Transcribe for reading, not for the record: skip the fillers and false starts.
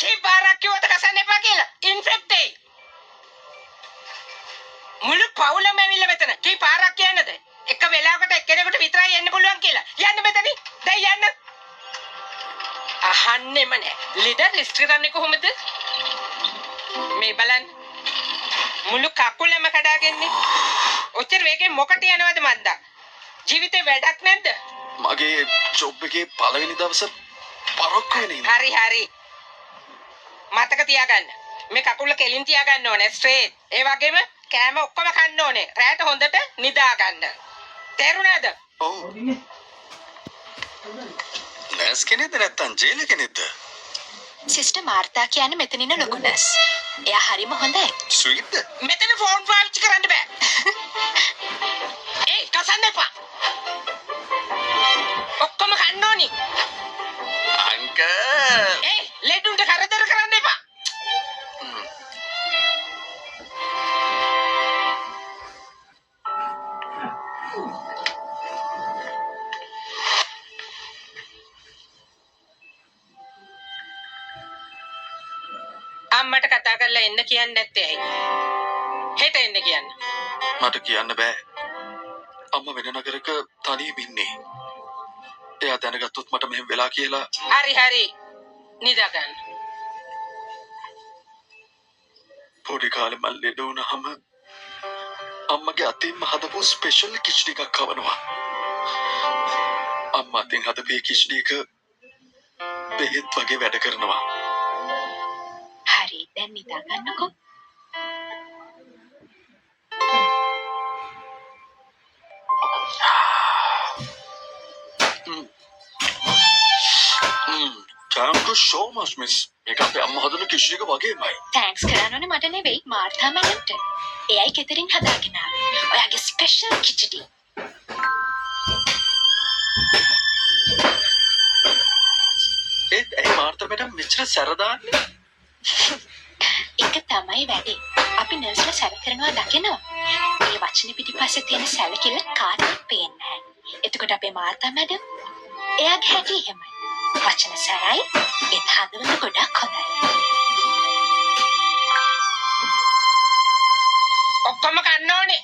කී පාරක් කිව්වද කසන්න එපා කියලා? ඉන්ෆෙක්ට් එයි. මුළු පවුලම ඇවිල්ලා මෙතන. කී පාරක් කියන්නද? එක වෙලාවකට එක්කෙනෙකුට විතරයි එන්න පුළුවන් කියලා. යන්න මෙතනින්. දැන් යන්න. අහන්නෙම නෑ. ලීඩර් රෙජිස්ටර් කරන්නේ කොහොමද? මේ බලන්න. මුළු කකුලම කඩාගෙන්නේ. ඔච්චර වේගෙන් මොකට යනවද මන්දා? ජීවිතේ වැඩක් නැද්ද? මගේ ජොබ් එකේ පළවෙනි දවස පරක්කු වෙන්නේ. හරි. මතක තියාගන්න. මේ කකුල කෙලින් තියාගන්න ඕනේ ස්ට්‍රේට්. ඒ වගේම කෑම ඔක්කොම කන්න ඕනේ. රැට හොඳට නිදා ගන්න. තේරුණාද? ඔව්. නර්ස් කෙනෙක්ද නැත්නම් ජේලර් කෙනෙක්ද? සිස්ටර් මාර්තා කියන්නේ මෙතන ඉන්න ලොකු නර්ස්. එයා හරිම හොඳයි. ස්වීට්ද? මෙතන ෆෝන් පාවිච්චි කරන්න බෑ. ඒ කසන්න එපා. ඔක්කොම කන්න ඕනි. අංකල්. ඒ ලෙඩුන්ට කරදර කරන්න එපා. අම්මට කතා කරලා එන්න කියන්නේ නැත්තේ ඇයි? හෙට එන්න කියන්න. මට කියන්න බෑ. අම්මා වෙන නගරක තනියම ඉන්නේ. එයා දැනගත්තොත් මට මෙහෙම වෙලා කියලා. හරි. නිදා ගන්න. පොඩි කාලේ මම ලෙඩ වුණාම අම්මගේ අතින්ම හදපු ස්පෙෂල් කිච්ඩි එකක් කවනවා. අම්මා අතින් හදපු කිච්ඩි එක බෙහෙත් වගේ වැඩ කරනවා. හරි දැන් නිදා ගන්නකෝ. Thank you so much, miss. මේක අපේ අම්මා හදන කිච්ඩි එක වගේමයි. තෑන්ක්ස් කරන්න ඕනේ මට නෙවෙයි මාර්තා මැඩම්ට. එයයි කෙතරින් හදාගෙන ආවේ. ඔයාගේ ස්පෙෂල් කිචඩි. ඒත් ඇයි මාර්තා මැඩම් මෙච්චර සැර දාන්නේ? ඒක තමයි වැඩේ. අපි නර්ස්ලා සැර කරනවා දකිනවා. මේ වචන පිටිපස්සේ තියෙන සැලකිල්ල කාටවත් පේන්නේ නැහැ. එතකොට අපේ මාර්තා මැඩම් එයාගේ හැටි එහෙමයි. වචන සැරයි ඒත් හදවත ගොඩක් හොඳයි. ඔක්කොම කන්න ඕනේ.